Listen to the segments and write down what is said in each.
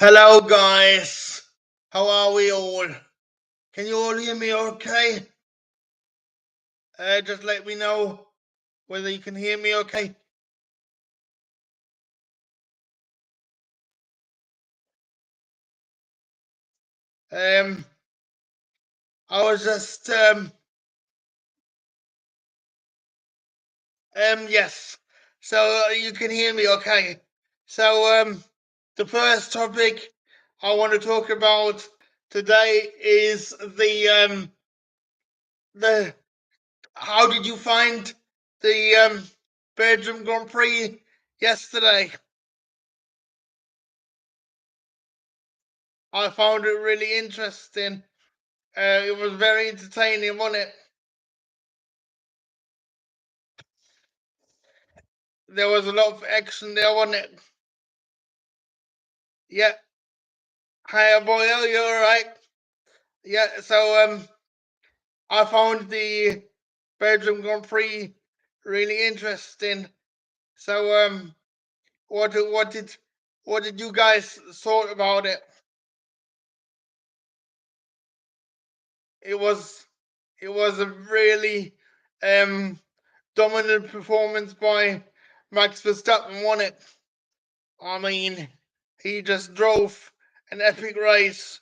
Hello, guys. How are we all? Can you all hear me okay? Just let me know whether you can hear me okay. I was just, yes. So you can hear me okay. So, the first topic I want to talk about today is the how did you find the Belgium Grand Prix yesterday? I found it really interesting. It was very entertaining, wasn't it? There was a lot of action there, wasn't it? Yeah. Hi, boy. You all right? Yeah. So, I found the Belgium Grand Prix really interesting. So, what did you guys thought about it? It was it was a really dominant performance by Max Verstappen, wasn't it? I mean, he just drove an epic race.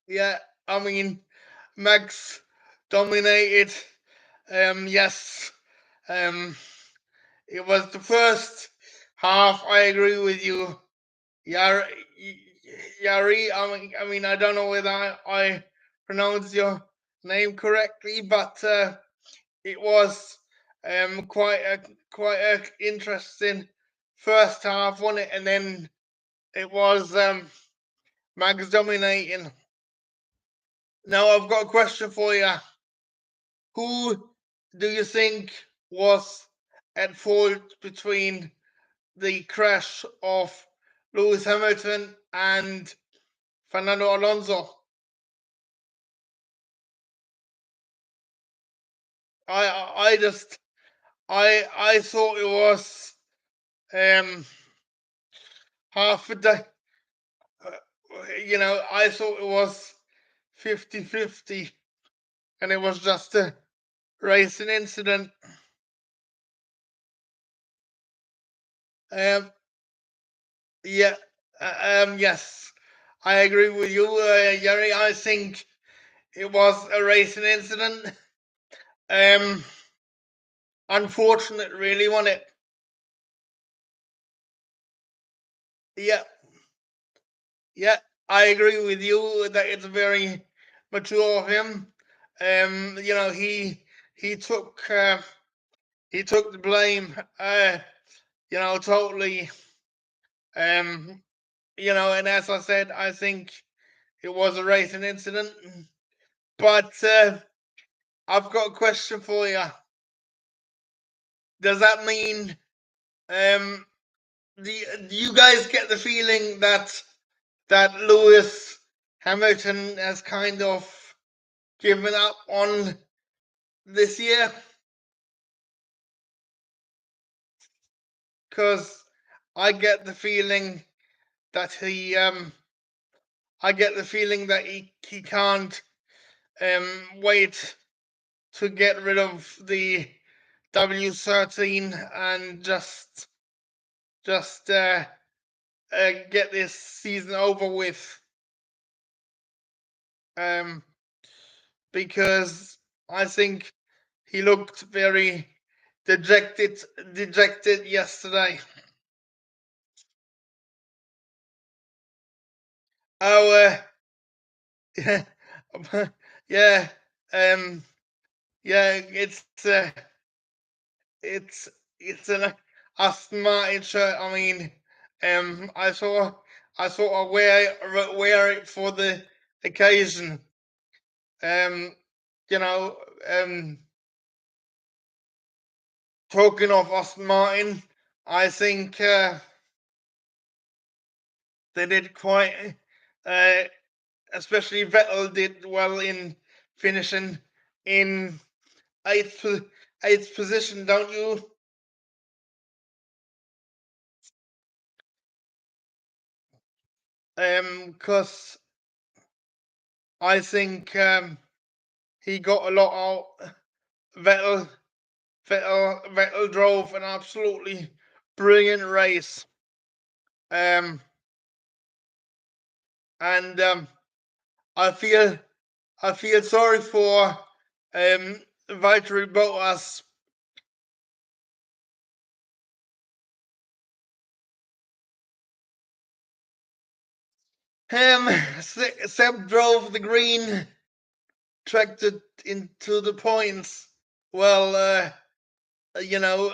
Yeah, I mean, Max dominated. Yes. Um, it was the first half. I agree with you. Yar, Yari. I mean, I don't know whether I pronounced your name correctly, but it was quite a interesting first half, wasn't it? And then it was Max dominating. Now I've got a question for you. Who do you think was at fault between the crash of Lewis Hamilton and Fernando Alonso? I just I thought it was um half a day. I thought it was 50-50, and it was just a racing incident. Um, yeah, yes, I agree with you, Yuri. I think it was a racing incident. Um, Unfortunate, really, wasn't it? Yeah, yeah, I agree with you that it's very mature of him. He took he took the blame. Totally. Um, and as I said, I think it was a racing incident. But I've got a question for you. Does that mean um, do you guys get the feeling that Lewis Hamilton has kind of given up on this year? Because I get the feeling that he can't wait to get rid of the W13 and just get this season over with. Um, because I think he looked very dejected yesterday. Oh, yeah, yeah, um, yeah. It's an Aston Martin shirt. I mean, I saw wear it for the occasion. Um, you know, talking of Aston Martin, I think they did quite, uh, especially Vettel did well in finishing in eighth eighth position, don't you? Because I think he got a lot out. Vettel, Vettel drove an absolutely brilliant race. And I feel sorry for Valtteri Bottas. Seb drove the green, tracked it into the points. Well, you know,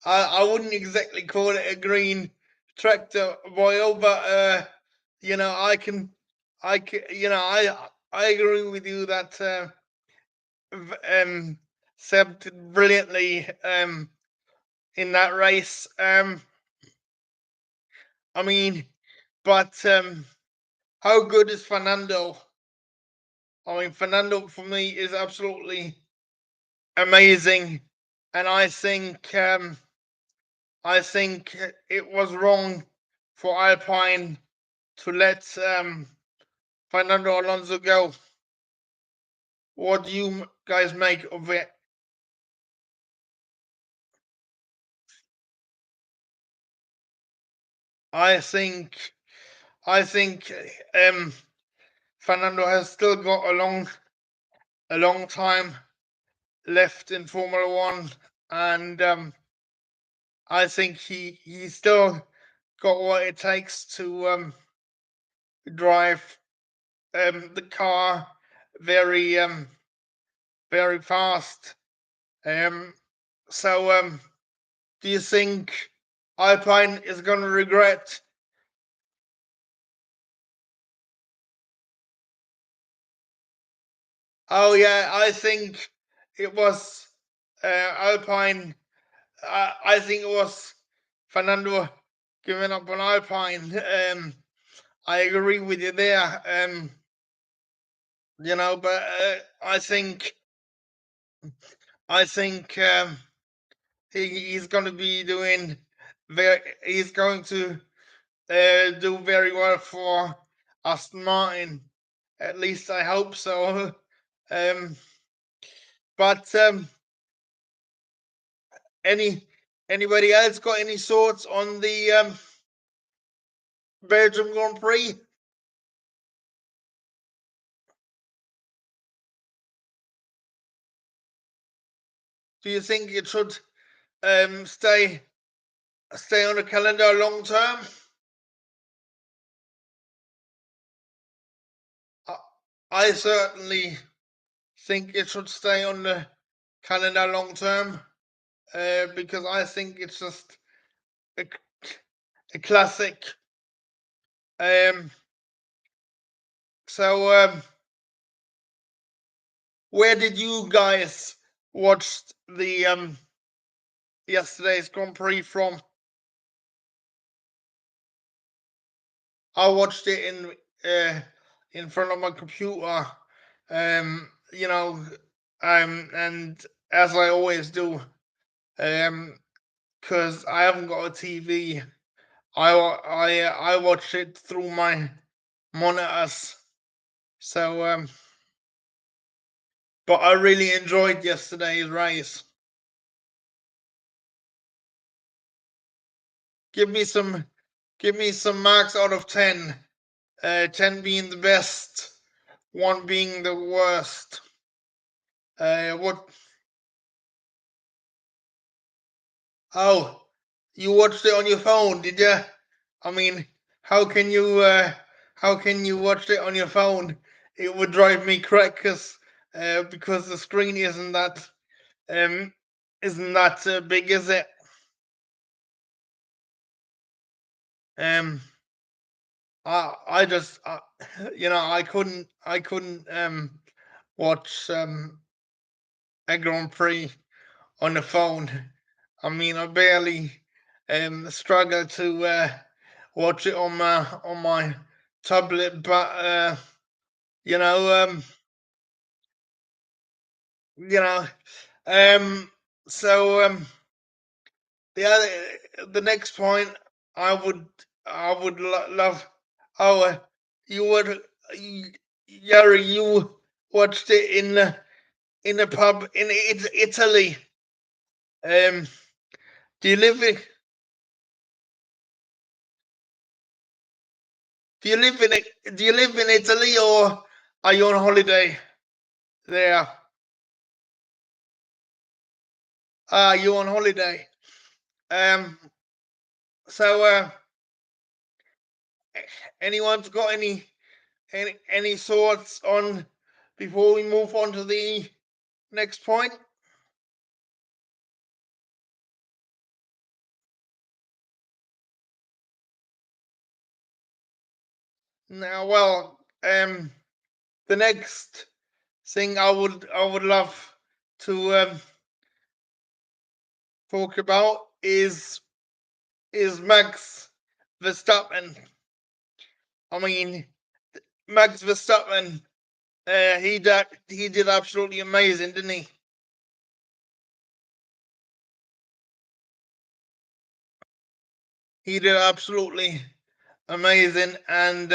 I wouldn't exactly call it a green tractor, Boyle, but you know, you know, I agree with you that Seb did brilliantly in that race. I mean, but how good is Fernando? I mean, Fernando for me is absolutely amazing, and I think it was wrong for Alpine to let Fernando Alonso go. What do you guys make of it? I think Fernando has still got a long time left in Formula One, and I think he still got what it takes to drive the car very very fast. Um, so do you think Alpine is going to regret? Oh yeah, I think it was Alpine. I think it was Fernando giving up on Alpine. I agree with you there. You know, but I think he's going to be doing he's going to do very well for Aston Martin. At least I hope so. Um, but any anybody else got any thoughts on the Belgium Grand Prix? Do you think it should stay on the calendar long term? I, I certainly think it should stay on the calendar long term because I think it's just a, a classic. Um, so, where did you guys watch the yesterday's Grand Prix from? I watched it in front of my computer. You know, and as I always do, because I haven't got a TV, I watch it through my monitors. So but I really enjoyed yesterday's race. Give me some marks out of 10. 10 being the best, 1 being the worst. What? Oh, you watched it on your phone, did you? I mean, how can you watch it on your phone? It would drive me crackers because the screen um isn't that big, is it? Um, I just you know I couldn't watch a Grand Prix on the phone. I mean, I barely struggle to watch it on my tablet, but you know, you know. So the next point I would love. Oh, you would, Yari, you watched it in a pub in Italy. Um, do you live in do you live in Italy, or are you on holiday there? Are you on holiday? Um, so anyone's got any thoughts on before we move on to the next point? Now, well, the next thing I would love to talk about is Max Verstappen. I mean, Max Verstappen, he did absolutely amazing, didn't he? He did absolutely amazing, and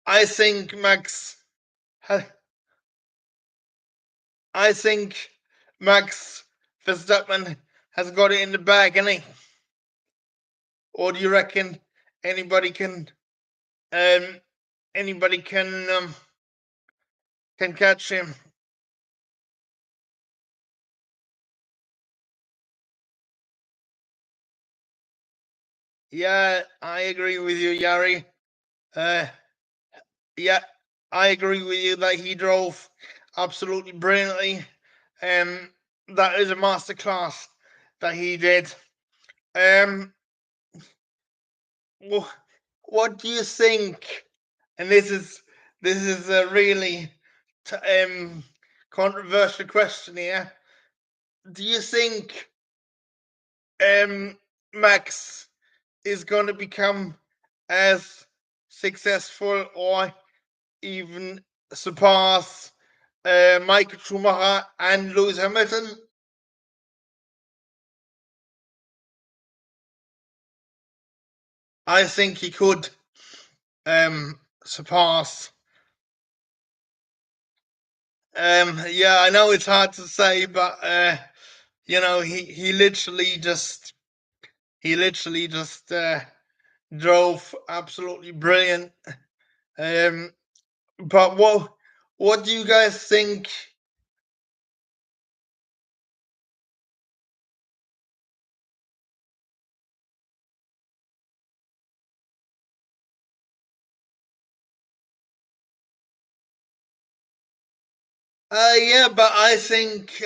I think Max, I think Max Verstappen has got it in the bag, ain't he? Or do you reckon anybody can, um, anybody can catch him? Yeah, I agree with you, Yari. Uh, yeah, I agree with you that he drove absolutely brilliantly. Um, that is a masterclass that he did. Um, what do you think? And this is a really controversial question here. Do you think um, Max is going to become as successful or even surpass Michael Schumacher and Lewis Hamilton? I think he could surpass. Yeah, I know it's hard to say, but he literally just drove absolutely brilliant. Um, but what do you guys think? Yeah, but I think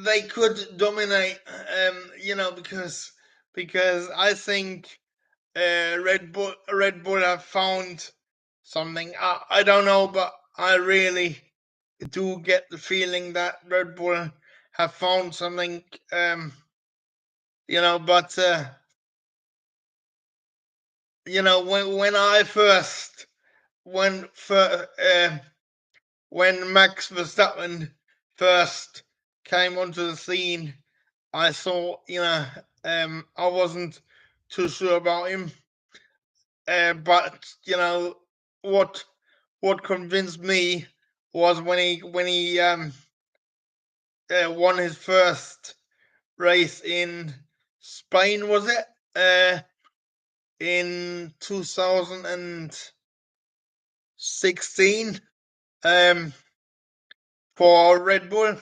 they could dominate. Because I think Red Bull have found something. I don't know, but I really do get the feeling that Red Bull have found something. But when for when Max Verstappen first came onto the scene, I thought, I wasn't too sure about him. But what what convinced me was when he won his first race in Spain, was it? In 2016, um, for Red Bull.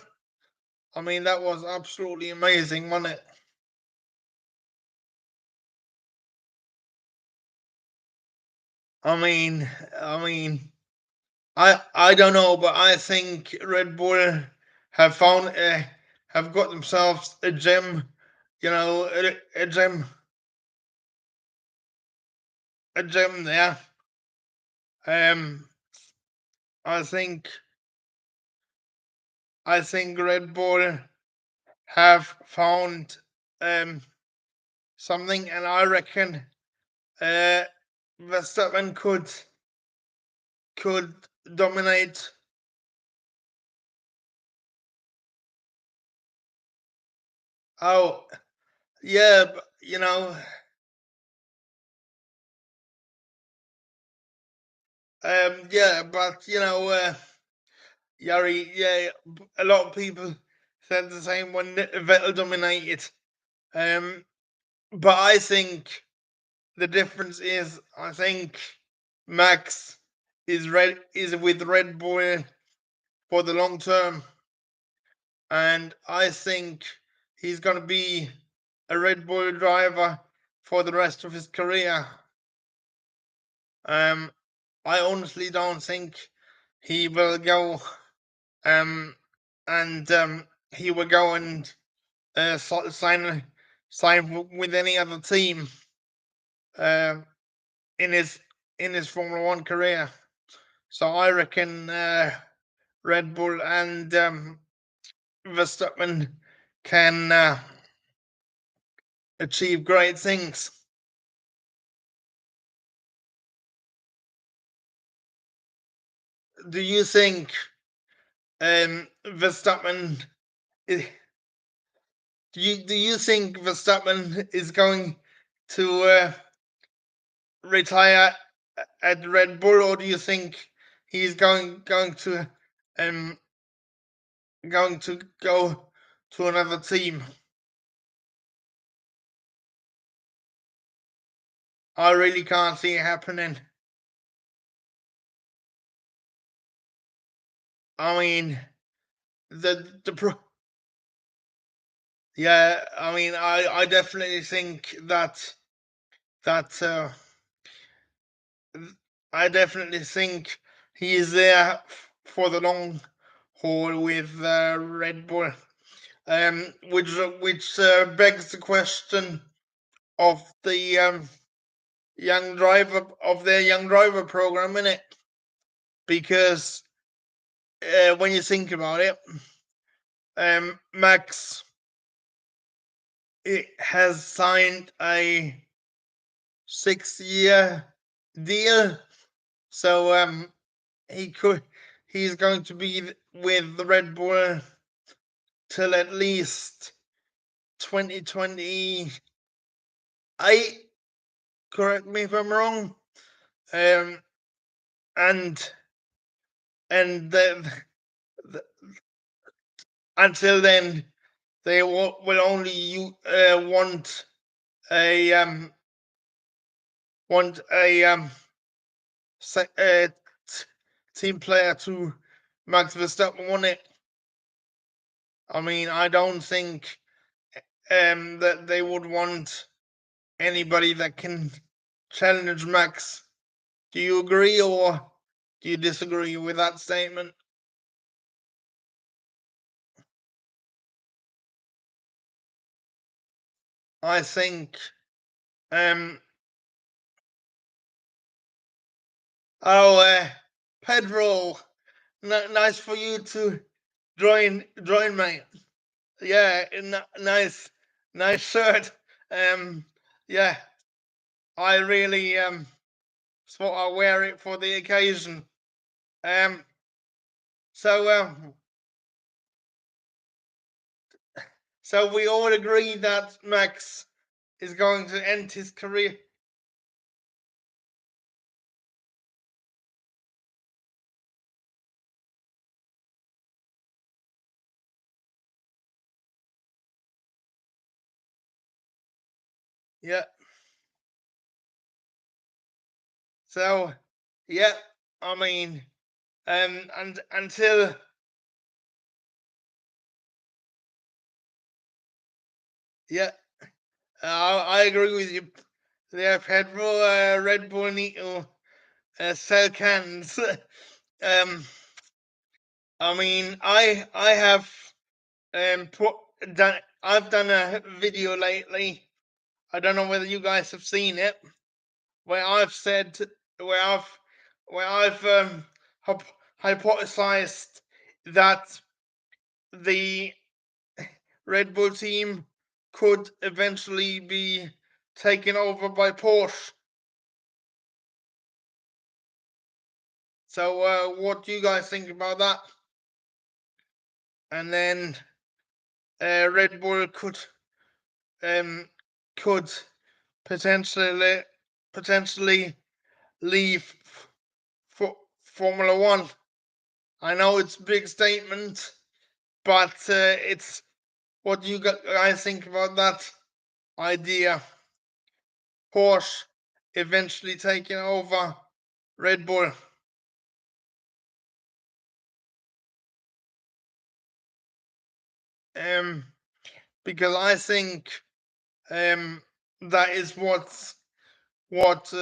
I mean, that was absolutely amazing, wasn't it? I mean, I mean, I don't know, but I think Red Bull have found have got themselves a gem, a gem there. Um, I think I think Red Bull have found um something, and I reckon uh Verstappen could dominate Oh, yeah, but, you know, yeah, but Yari, yeah, a lot of people said the same when Vettel dominated. Um, but I think the difference is, I think Max is with Red Bull for the long term, and I think he's going to be a Red Bull driver for the rest of his career. Um, I honestly don't think he will go and he will go and sign with any other team uh, in his Formula One career. So I reckon Red Bull and Verstappen can achieve great things. Do you think Verstappen? Do you think Verstappen is going to retire at Red Bull, or do you think he's um going to go to another team? I really can't see it happening. I mean, the pro. Yeah, I mean, I definitely think that I definitely think he is there for the long haul with Red Bull. Which begs the question of the young driver program, in it, because when you think about it, Max has signed a 6-year deal, so he's going to be with the Red Bull till at least 2028. Correct me if I'm wrong. Um, and the, until then, they will only a um want a team player to Max Verstappen won it. I mean, I don't think that they would want anybody that can challenge Max. Do you agree, or do you disagree with that statement? I think um oh Pedro, nice for you to join mate. Yeah, nice shirt. Um yeah, I really thought I'd wear it for the occasion. Um so so we all agree that Max is going to end his career. Yeah. So yeah, I mean and until yeah, I agree with you. Yeah, Pedro, Red Bull need to sell cans. um, I mean, I have put I've done a video lately. I don't know whether you guys have seen it, where I've said where I've where I've hypothesized that the Red Bull team could eventually be taken over by Porsche. So, what do you guys think about that? And then Red Bull could could potentially leave for Formula One. I know it's a big statement, but it's what you guys think about that idea. Porsche eventually taking over Red Bull. Because I think that is what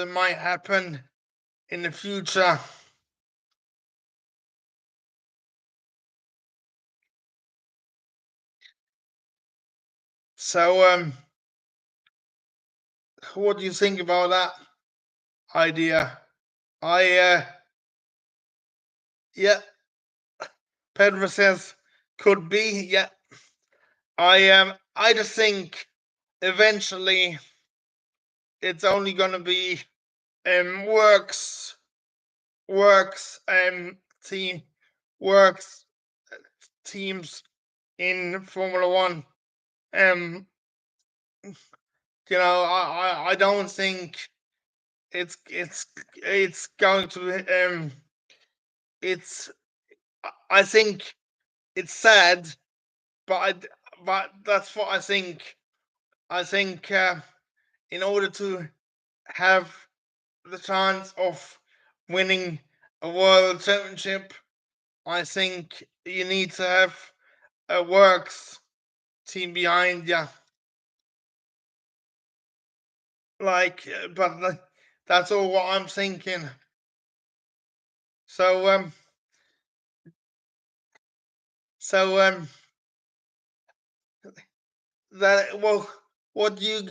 might happen in the future. So what do you think about that idea? Yeah, Pedro says could be. Yeah, I just think eventually it's only gonna be works team works teams in Formula One. Um, I don't think it's going to it's I think it's sad, but that's what I think. I think in order to have the chance of winning a world championship, I think you need to have a works team behind you. But that's all what I'm thinking. So so that well, what do you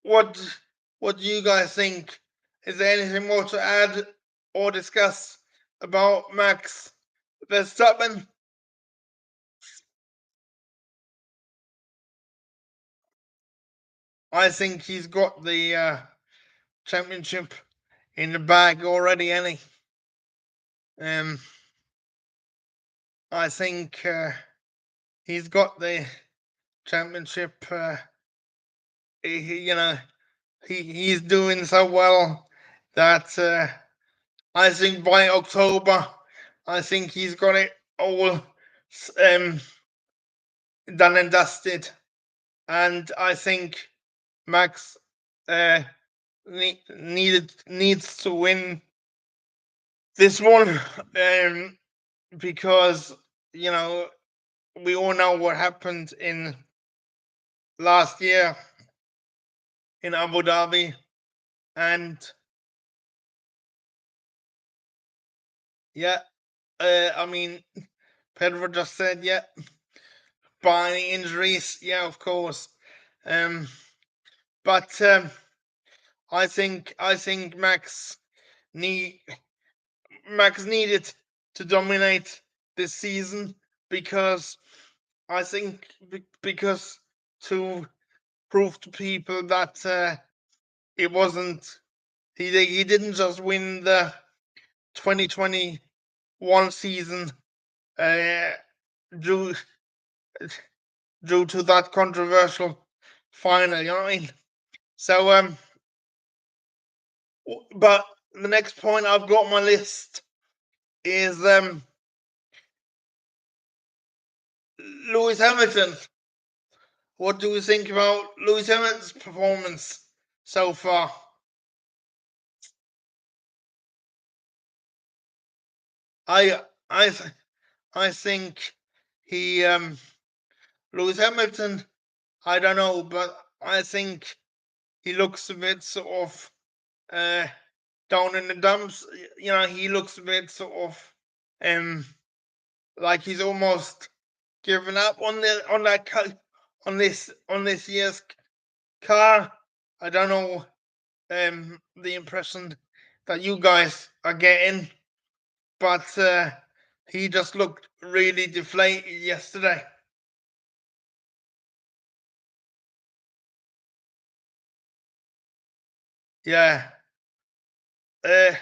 what what do you guys think? Is there anything more to add or discuss about Max Verstappen? I think he's got the championship in the bag already, any. I think he's got the championship. He's doing so well that I think by October, I think he's got it all done and dusted, and I think Max uh, needs to win this one because you know we all know what happened in last year in Abu Dhabi, and yeah, I mean Pedro just said yeah, by injuries, yeah, of course, but I think need Max needed to dominate this season because I think because to prove to people that it wasn't he didn't just win the 2021 season uh, due due to that controversial final. You know what I mean? So but the next point I've got on my list is Lewis Hamilton. What do we think about Lewis Hamilton's performance so far? I I I think he Lewis Hamilton. I don't know, but I think he looks a bit sort of uh, down in the dumps. You know, he looks a bit sort of like he's almost given up on on this year's car. I don't know the impression that you guys are getting, but he just looked really deflated yesterday. Yeah. Uh,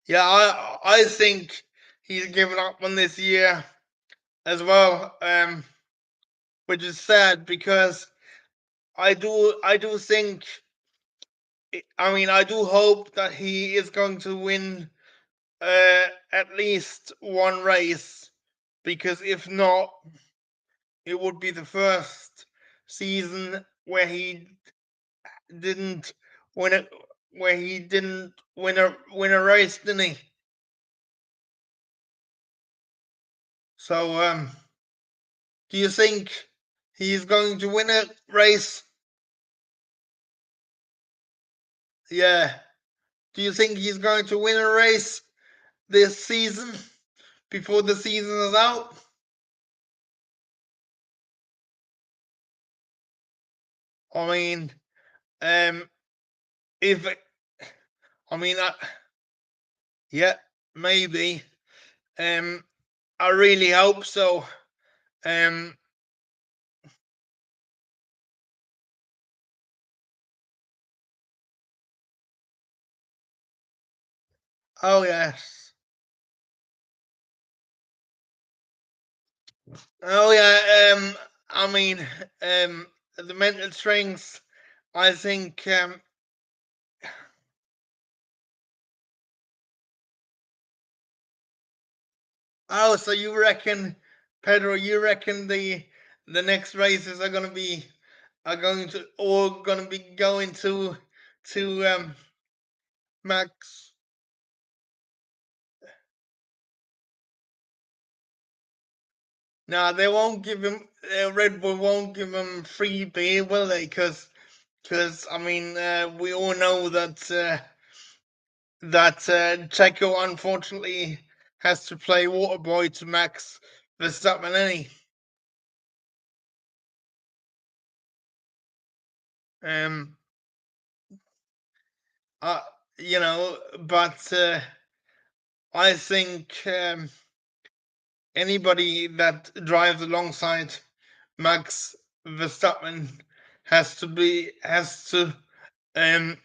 yeah, I think he's given up on this year. as well, which is sad because I do think. I mean, I do hope that he is going to win at least one race, because if not, it would be the first season where he didn't win it, where he didn't win a race, didn't he? So, do you think he's going to win a race? Yeah. Do you think he's going to win a race this season before the season is out? I mean, um, if I mean, yeah, maybe. Um, I really hope so. Um, oh yes. Oh yeah. I mean, the mental strength. I think. Oh, so you reckon, Pedro? You reckon the next races are going to all going to be going to Max? No, they won't give him. Red Bull won't give him free beer, will they? Because I mean, we all know that Checo unfortunately has to play Waterboy to Max Verstappen, any. Um, uh, but I think anybody that drives alongside Max Verstappen has to um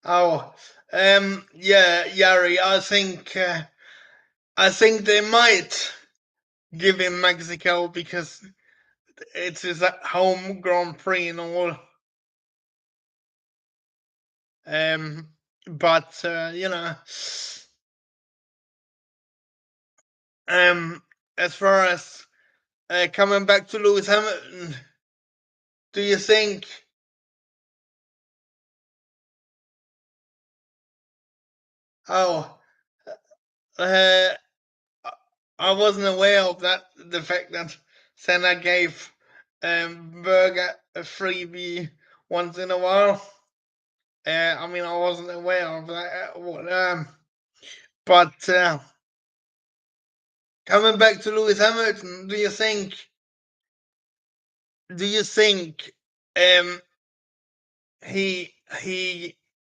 oh yeah, Yari, I think they might give him Mexico because it's his home Grand Prix and all. Um, but um, as far as coming back to Lewis Hamilton, do you think? Oh, uh, I wasn't aware of that. The fact that Senna gave Berger a freebie once in a while. I mean, I wasn't aware of that. But coming back to Lewis Hamilton, do you think um, he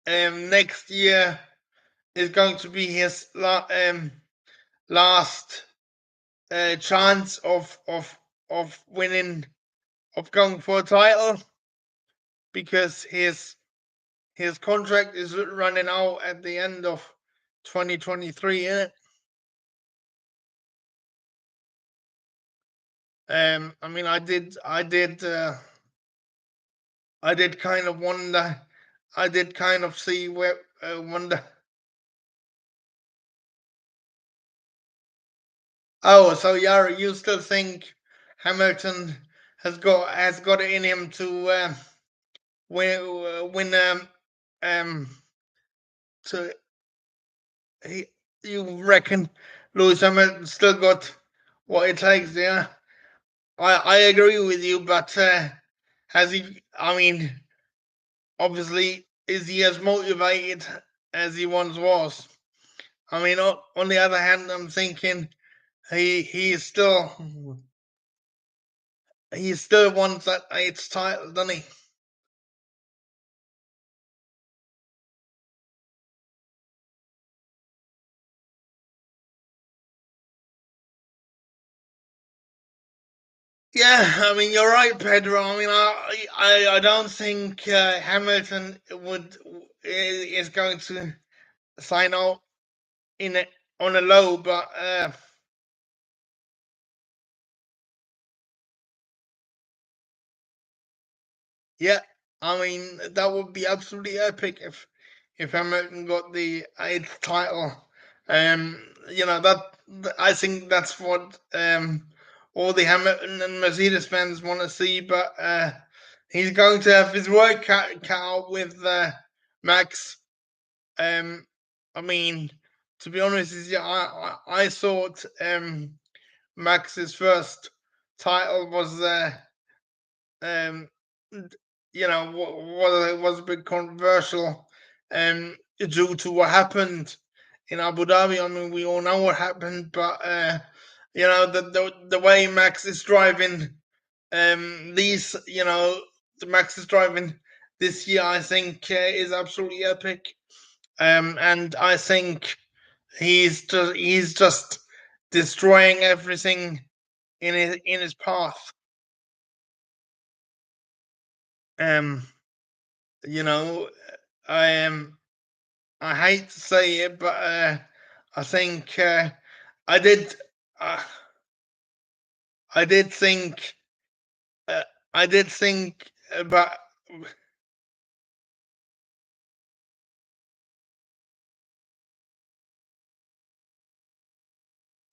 next year is going to be his last chance of winning, of going for a title, because his contract is running out at the end of 2023, isn't it? I mean, I did kind of wonder. I did kind of see where wonder. Oh, so Yara, you still think Hamilton has got it in him to win to he, you reckon Lewis Hamilton still got what it takes? Yeah, I agree with you, but has he? I mean, obviously, is he as motivated as he once was? I mean, on the other hand, I'm thinking he still wants that eighth title, doesn't he? Yeah, I mean you're right, Pedro. I mean I don't think Hamilton is going to sign out in it on a low, but yeah, I mean that would be absolutely epic if Hamilton got the eighth title. You know I think that's what all the Hamilton and Mercedes fans want to see. But he's going to have his work cut out with Max. I mean, to be honest, yeah, I thought Max's first title was um, you know, was a bit controversial due to what happened in Abu Dhabi. I mean, we all know what happened, but you know, the way Max is driving the Max is driving this year, I think, is absolutely epic. And I think he's just destroying everything in his path. Um, you know, I am. I hate to say it, but I think I did. Uh, I did think. Uh, I did think about.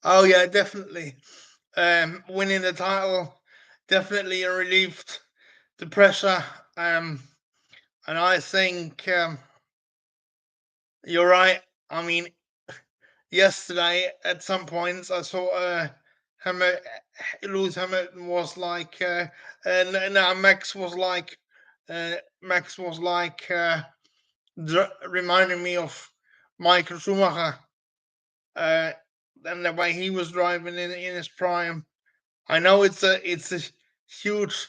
Oh yeah, definitely. Winning the title definitely relieved the pressure. Um, and I think you're right. I mean, yesterday at some points I saw Hammer, Lewis Hamilton was like, and now Max was like reminding me of Michael Schumacher, uh, and the way he was driving in his prime. I know it's a huge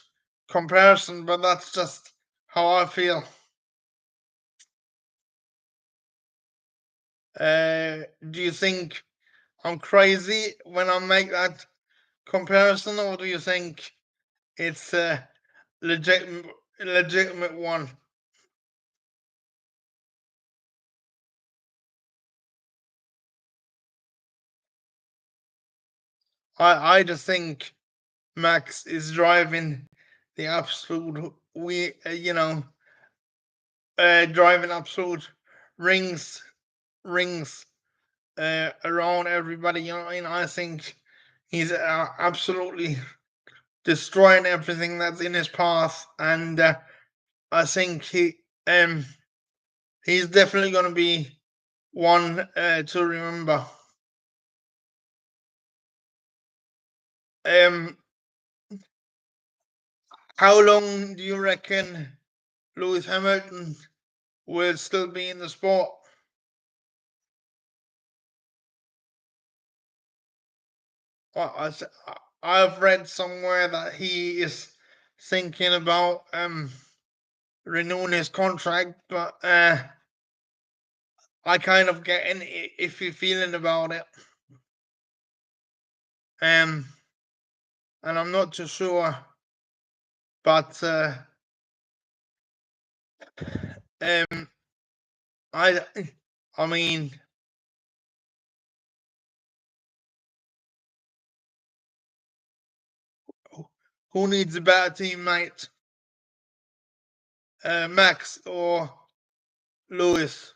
comparison, but that's just how I feel. Do you think I'm crazy when I make that comparison, or do you think it's a legitimate one? I just think Max is driving the absolute driving absolute rings rings around everybody. You know, and I think he's absolutely destroying everything that's in his path, and I think um he's definitely going to be one to remember. Um, how long do you reckon Lewis Hamilton will still be in the sport? I, I've read somewhere that he is thinking about renewing his contract, but I kind of get an iffy feeling about it. Um, and I'm not too sure, but um, I, I mean, who needs a better teammate, Max or Lewis?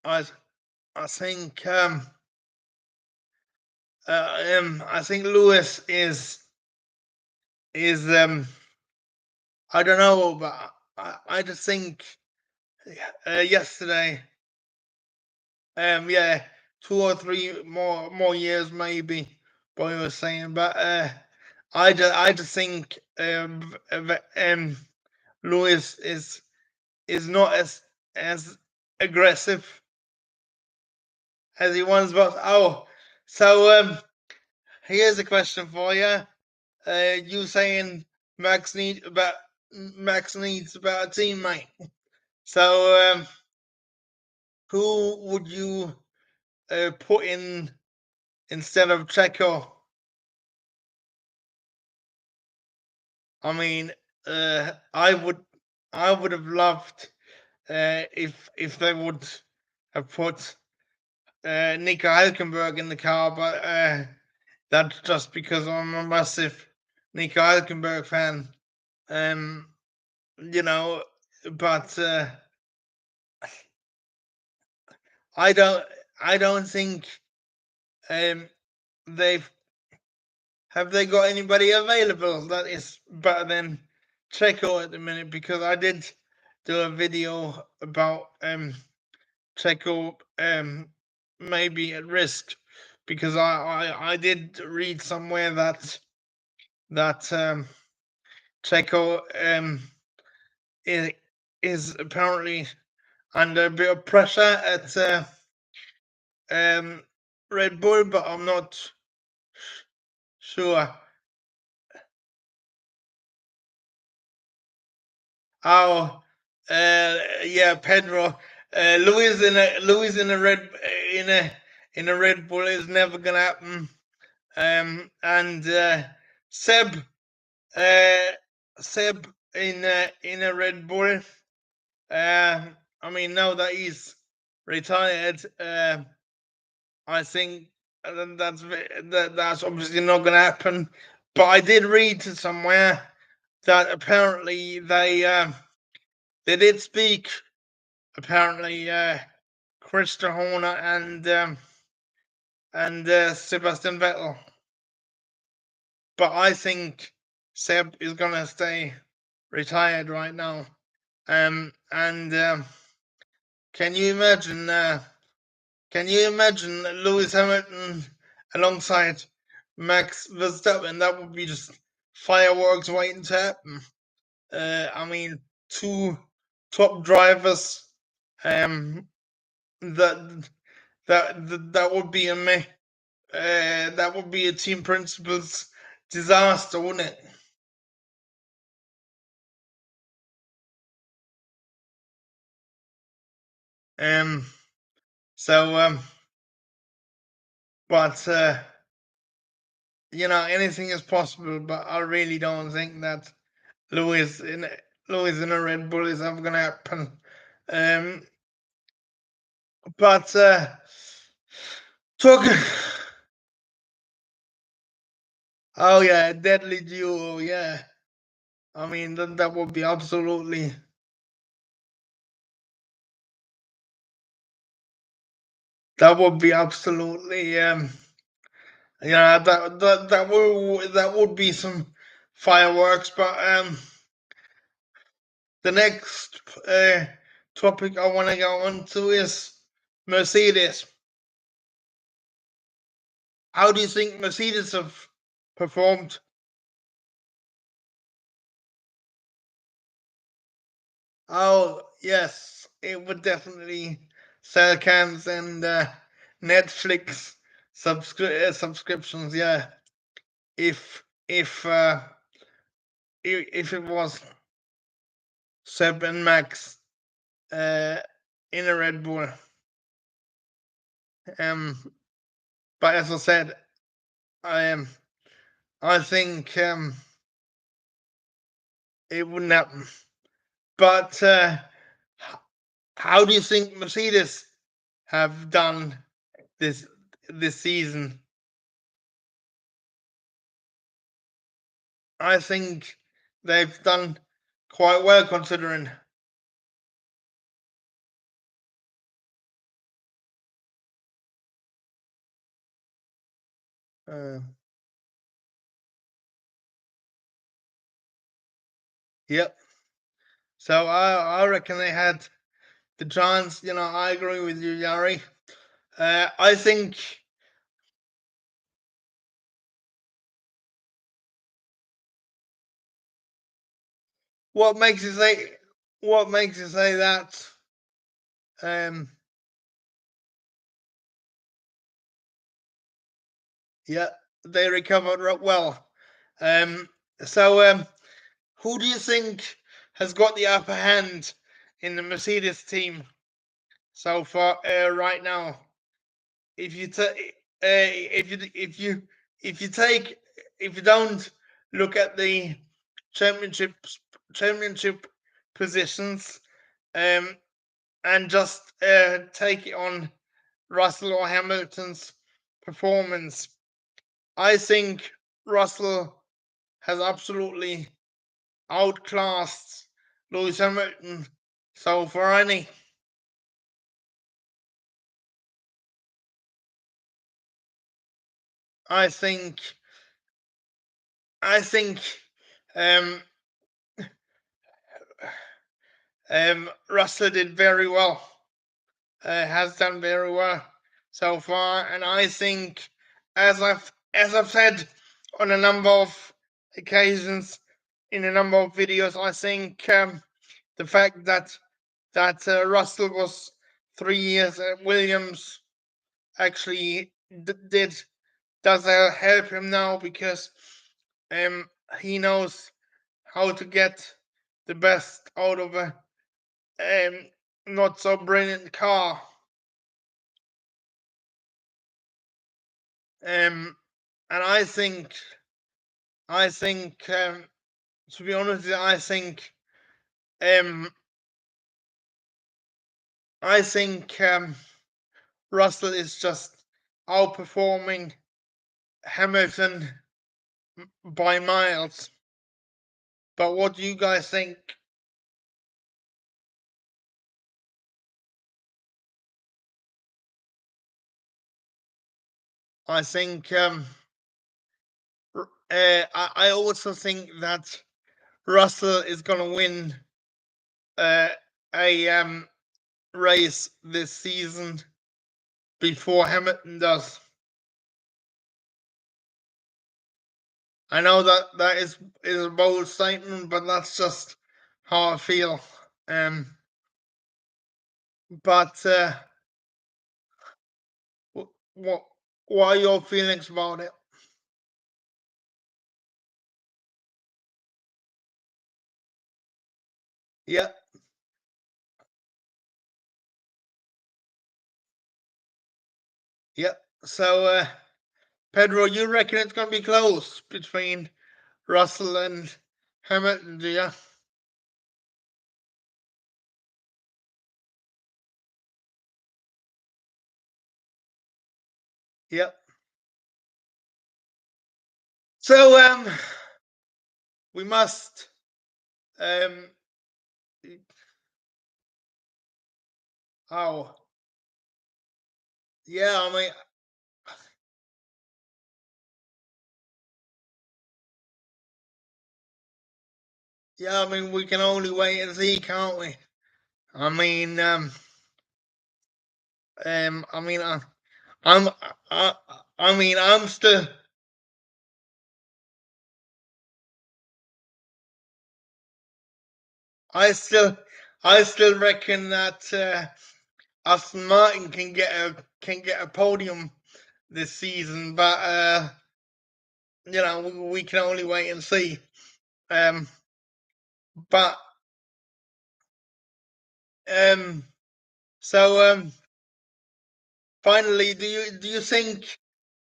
I, I think, I think Lewis is I don't know, but I just think yesterday, yeah, 2 or 3 more years maybe. Boy was saying, but I just think Lewis is not as aggressive as he once was. Oh, so here's a question for you. You saying Max needs about a teammate. So who would you put in instead of Checo? I mean, I would have loved if they would have put Nico Hülkenberg in the car, but that's just because I'm a massive Nico Hülkenberg fan. You know, but I don't think um they've have they got anybody available that is better than Checo at the minute, because I did do a video about Checo maybe at risk, because I did read somewhere that Checo is apparently under a bit of pressure at Red Bull, but I'm not sure. Oh, yeah, Pedro. Louis in a in a Red Bull is never gonna happen. And Seb uh, Seb in a Red Bull. I mean, now that he's retired, I think that's obviously not going to happen. But I did read somewhere that apparently they did speak. Apparently, Christian Horner and Sebastian Vettel. But I think Seb is going to stay retired right now. And can you imagine? Can you imagine Lewis Hamilton alongside Max Verstappen? That would be just fireworks waiting to happen. I mean, two top drivers. That that would be that would be a team principals disaster, wouldn't it? Um. So but anything is possible. But I really don't think that Lewis in Lewis in a Red Bull is ever gonna happen. Um, but talking. Oh yeah, deadly duo. Yeah, I mean that would be absolutely. That would be absolutely. That would be some fireworks. But the next topic I want to go on to is Mercedes. How do you think Mercedes have performed? Oh yes, it would definitely sell cams and Netflix subscriptions. Yeah, if if uh, if it was Seb and Max uh, in a Red Bull. Um, but as I said, I am. I think it wouldn't happen. But how do you think Mercedes have done this this season? I think they've done quite well considering. Uh, yep. So I reckon they had the chance. I agree with you, Yari. I think what makes you say what makes you say that. Um, yeah, they recovered well. Um, so who do you think has got the upper hand in the Mercedes team so far right now? If you if you take if you don't look at the championship positions, and just take it on Russell or Hamilton's performance. I think Russell has absolutely outclassed Lewis Hamilton. So for any, I think um, Russell did very well. Has done very well so far, and I think, as I've said on a number of occasions in a number of videos, I think the fact that Russell was 3 years at Williams actually does help him now, because he knows how to get the best out of a not so brilliant car. And I think to be honest, I think Russell is just outperforming Hamilton by miles. But what do you guys think? I think I also think that Russell is gonna win a race this season before Hamilton does. I know that is a bold statement, but that's just how I feel. But what are your feelings about it? Yeah. Yeah. So, Pedro, you reckon it's going to be close between Russell and Hamilton, do you? Yep. So, we must, oh, yeah, I mean, we can only wait and see, can't we? I mean, I mean, I'm, I mean, I'm still, I still, I still reckon that Aston Martin can get a podium this season, but we can only wait and see. But so finally, do you think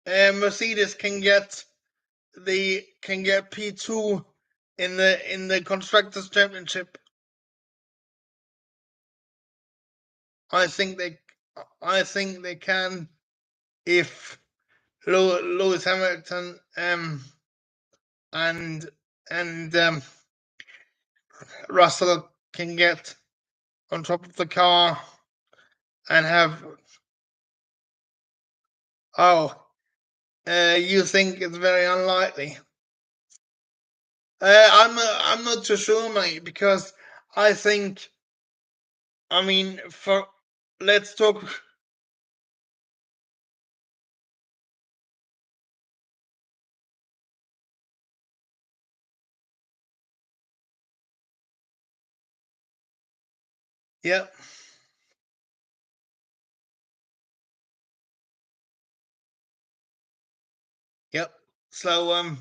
Mercedes can get P2 in the constructors championship? I think they can, if Lewis Hamilton and Russell can get on top of the car and have. Oh, you think it's very unlikely? I'm not too sure, mate, because I think, I mean, let's talk. Yep. Yep. So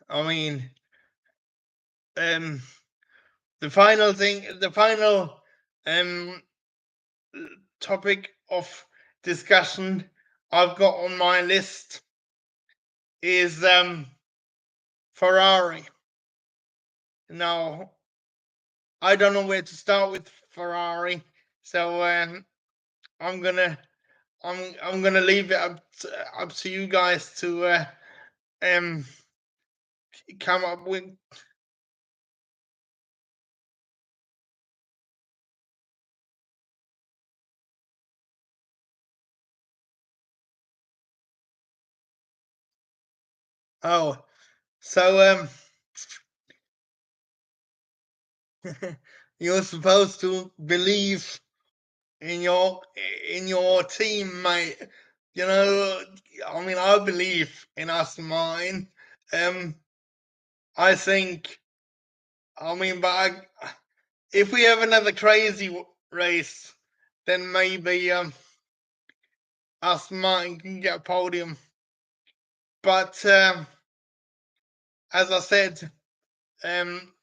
I mean, um, the final topic of discussion I've got on my list is Ferrari. Now, I don't know where to start with Ferrari, so I'm gonna I'm gonna leave it up to you guys to um come up with. Oh, so you're supposed to believe in your team, mate. You know, I mean, I believe in Aston Martin. Um, I think, I mean, but if we have another crazy race, then maybe Aston Martin can get a podium. But as I said, um,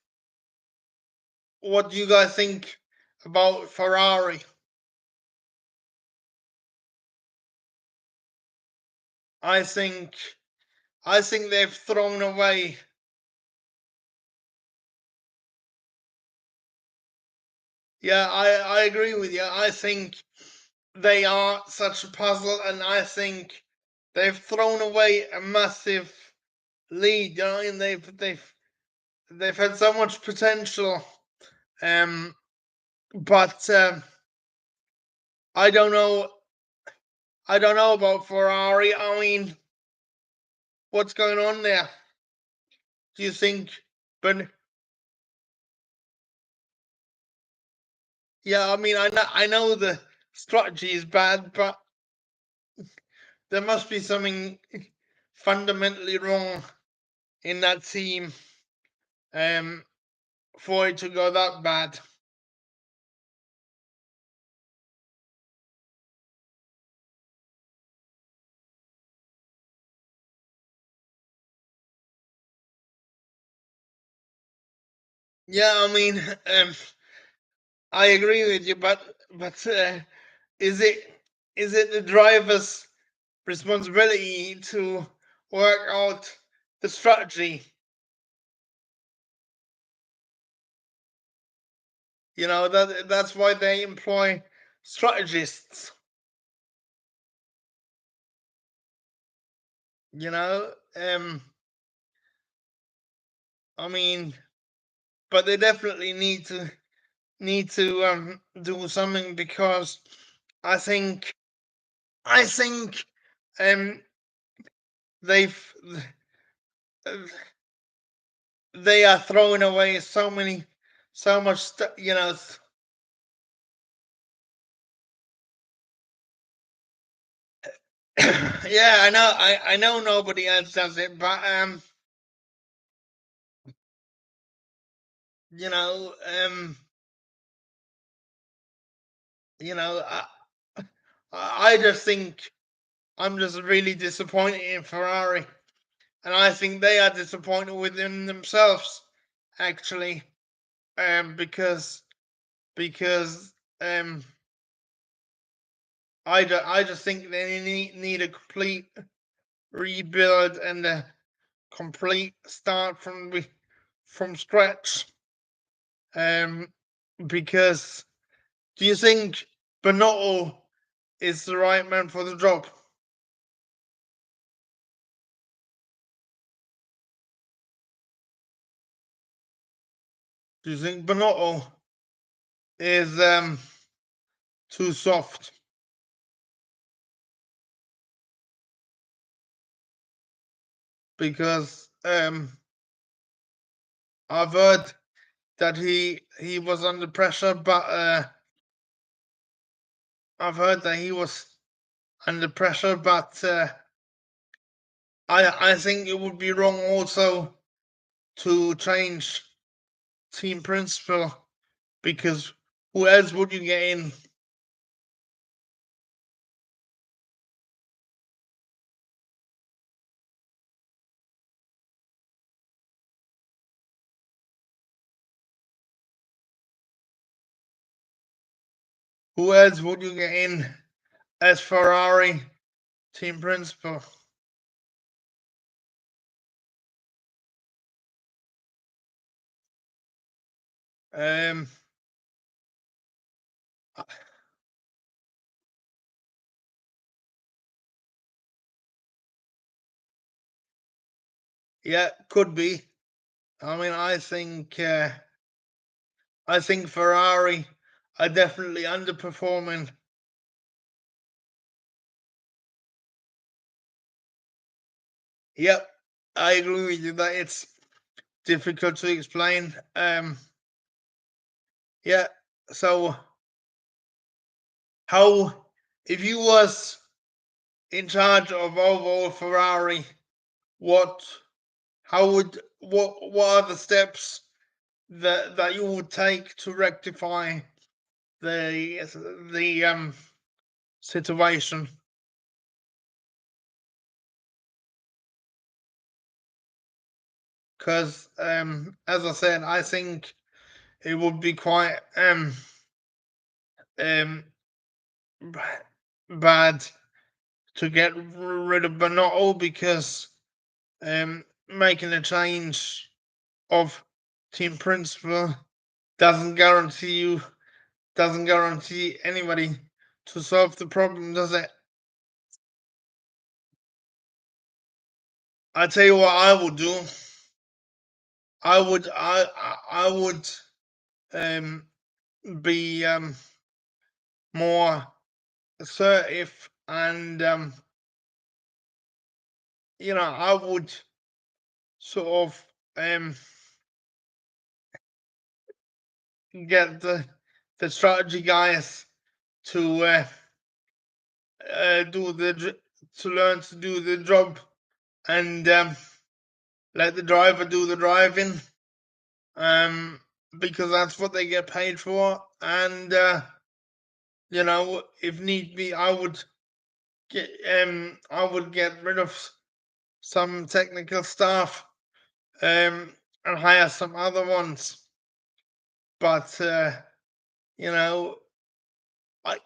what do you guys think about Ferrari? I think I think they've thrown away. Yeah, I agree with you. I think they are such a puzzle, and I think they've thrown away a massive lead. You know, and they've had so much potential. Um, but I don't know. I don't know about Ferrari. I mean, what's going on there? Do you think? But yeah, I mean, I know the strategy is bad, but there must be something fundamentally wrong in that team um, for it to go that bad. Yeah, I mean, I agree with you, but is it the driver's responsibility to work out the strategy? You know that's why they employ strategists. You know, I mean, but they definitely need to do something because I think I think um they've they are throwing away so much stuff. You know, yeah, I know. I know nobody else does it, but you know, you know, I just think I'm just really disappointed in Ferrari, and I think they are disappointed within themselves, actually, because um, I just think they need a complete rebuild and a complete start from scratch. Um, because do you think Bonotto is the right man for the job? Do you think Bonotto is too soft? Because I've heard that he was under pressure, but I've heard that he was under pressure, but I think it would be wrong also to change team principal because who else would you get in? Who else would you get in as Ferrari team principal? Um, yeah, could be. I mean, I think Ferrari are definitely underperforming. Yep, I agree with you that it's difficult to explain. Yeah. So, how if you was in charge of overall Ferrari, what how would what are the steps that you would take to rectify the situation? Because as I said, I think it would be quite um bad to get rid of Bonotto because making a change of team principal doesn't guarantee anybody to solve the problem, does it? I tell you what I would do. I would um be more assertive and I would sort of get the strategy guys to do to learn to do the job and let the driver do the driving um because that's what they get paid for and if need be get I would get rid of some technical staff and hire some other ones but you know I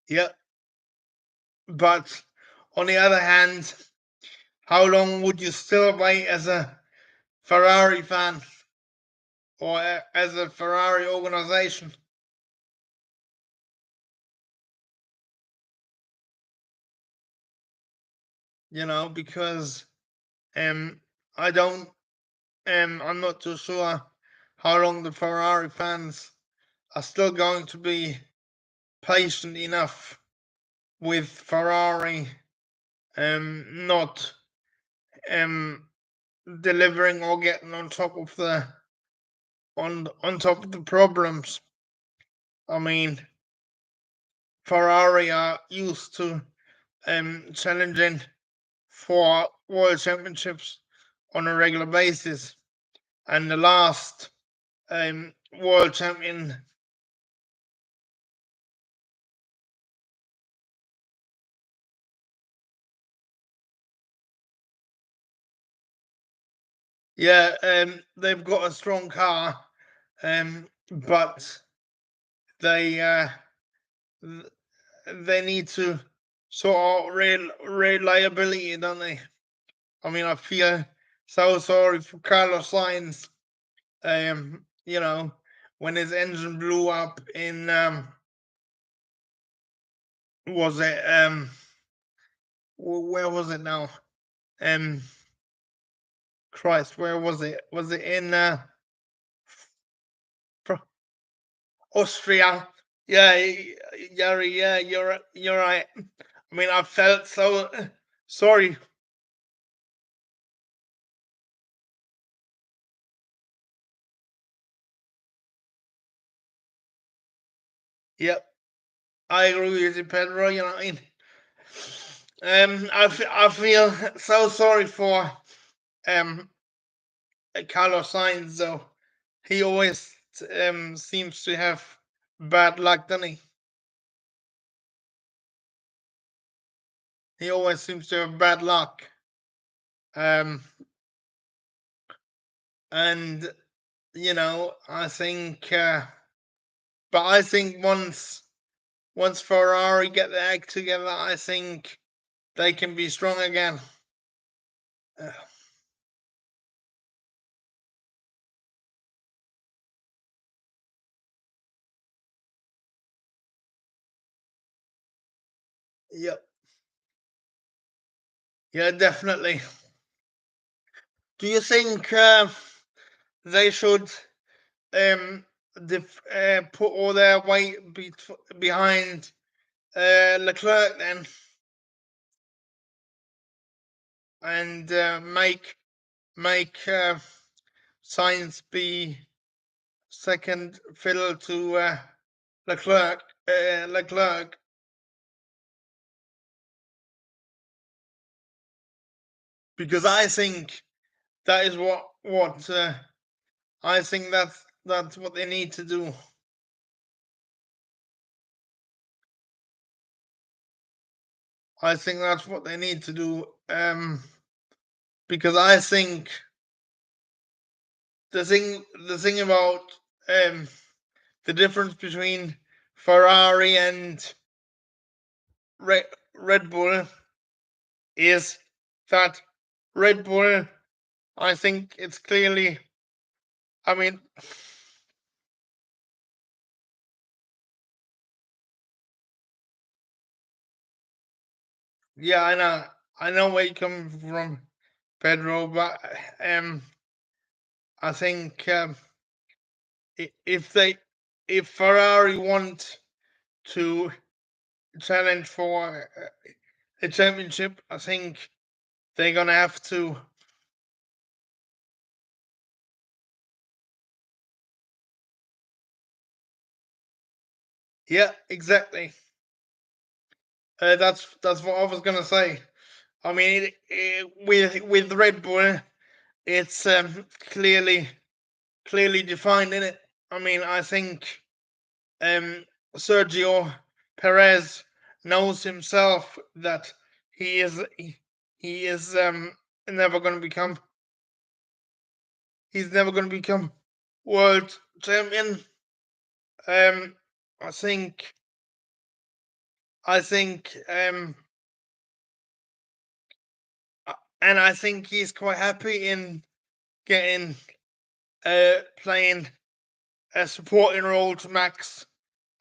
yeah but on the other hand, how long would you still wait as a Ferrari fan or as a Ferrari organization? Because um, I don't, I'm not too sure how long the Ferrari fans are still going to be patient enough with Ferrari not um, delivering or getting on top of the problems. I mean, Ferrari are used to challenging for world championships on a regular basis, and the last world champion, yeah, they've got a strong car, but they they need to sort of reliability, don't they? I mean, I feel so sorry for Carlos Sainz. When his engine blew up in was it where was it now? Um, Christ, where was it? Was it in Austria? Yeah, Yari, yeah, you're right. I mean, I felt so sorry. Yep, I agree with you, Pedro. You know what I mean? I feel so sorry for um Carlos Sainz though. He always seems to have bad luck, doesn't he? He always seems to have bad luck. Um, and I think, but I think once Ferrari get their act together, I think they can be strong again. Yep. Yeah, definitely. Do you think they should put all their weight behind Leclerc then, and make Sainz be second fiddle to Leclerc? Leclerc, because I think that is what I think that's what they need to do. I think that's what they need to do. Because I think the thing about the difference between Ferrari and Red Bull is that Red Bull, I think it's clearly, I mean, yeah, I know where you come from, Pedro, but I think if Ferrari want to challenge for a championship, I think they're gonna have to. Yeah, exactly. That's what I was gonna say. I mean, with Red Bull, it's clearly defined in it. I mean, I think um, Sergio Perez knows himself that he is never going to become he's never going to become world champion. Um, I think I think and I think he's quite happy in getting playing a supporting role to Max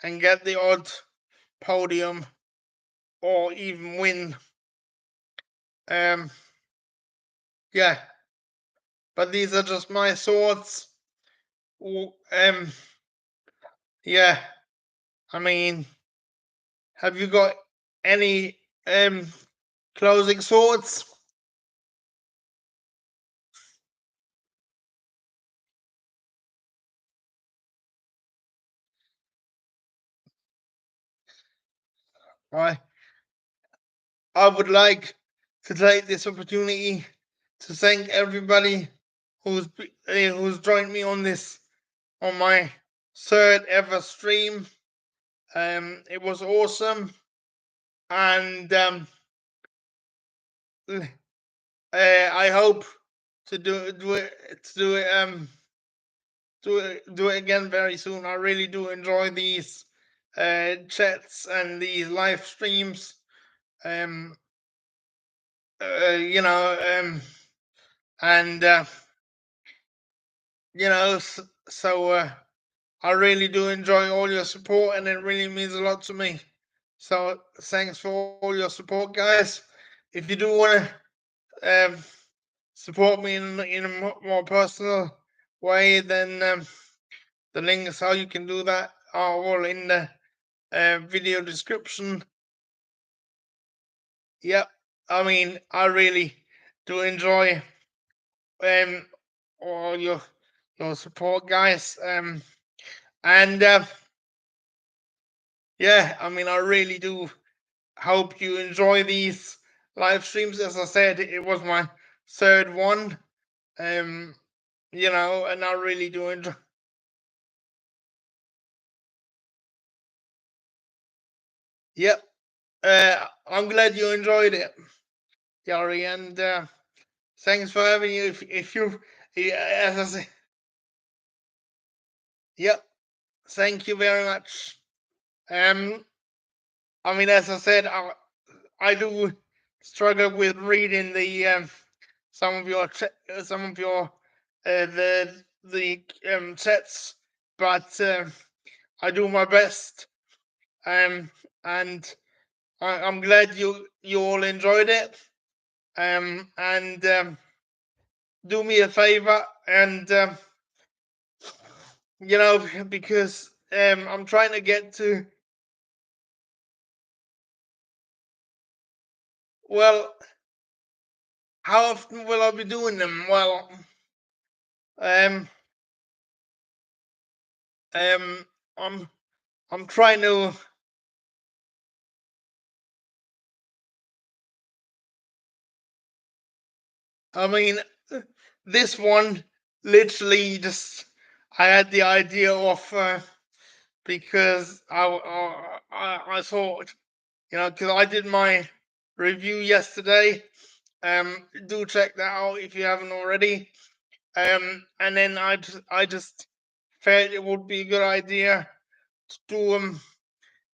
and get the odd podium or even win. Um, yeah, but these are just my thoughts. Um, yeah, I mean, have you got any closing thoughts? I I would like to take this opportunity to thank everybody who's joined me on my third ever stream. It was awesome, and I hope to do it again very soon. I really do enjoy these chats and these live streams. Um, you know, and you know, I really do enjoy all your support, and it really means a lot to me. So thanks for all your support, guys. If you do want to support me in a more personal way, then the links how you can do that are all in the video description. Yep, I mean, I really do enjoy um all your support, guys. And yeah, I mean, I really do hope you enjoy these live streams. As I said, it was my third one. Um, and I really do enjoy. Yep. I'm glad you enjoyed it, Yari, and thanks for having you. If you, yeah, as I say, yep. Thank you very much. Um, I mean, as I said, I do struggle with reading some of your the sets, but I do my best. And I'm glad you all enjoyed it. And do me a favor and because I'm trying to get to, well, how often will I be doing them? Well, um I'm trying to. I mean, this one literally just I had the idea of because I thought, because I did my review yesterday. Do check that out if you haven't already. And then I just felt it would be a good idea to do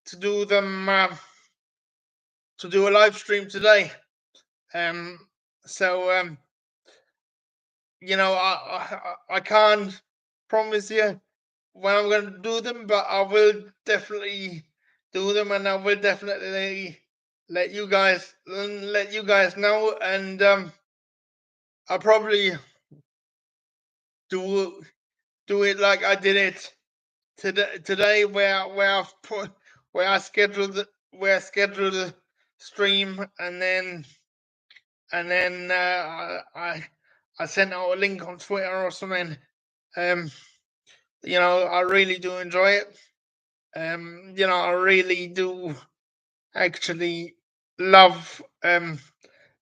to do them to do a live stream today. So I can't promise you when I'm going to do them, but I will definitely do them, and I will definitely let you guys know. And I'll probably do it like I did it today, where I scheduled the stream, and then I sent out a link on Twitter or something. I really do enjoy it. I really do actually love the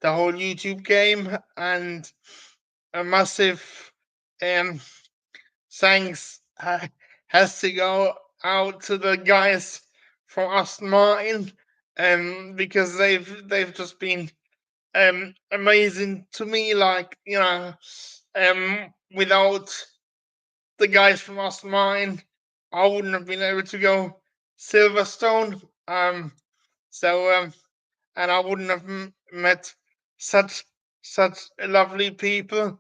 whole YouTube game, and a massive thanks has to go out to the guys from Aston Martin, because they've just been amazing to me. Like, without the guys from Aston Martin, I wouldn't have been able to go Silverstone. And I wouldn't have met such lovely people.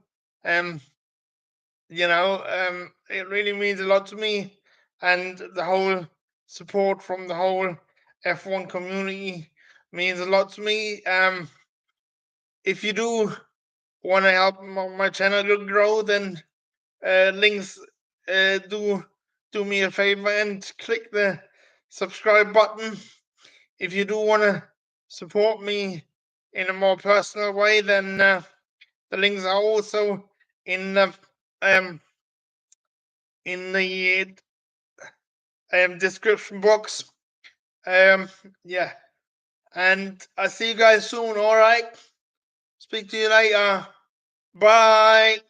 It really means a lot to me, and the whole support from the whole F1 community means a lot to me. If you do want to help my channel to grow, then links, do me a favor and click the subscribe button. If you do want to support me in a more personal way, then the links are also in the description box. Yeah, and I'll see you guys soon. All right, speak to you later. Bye.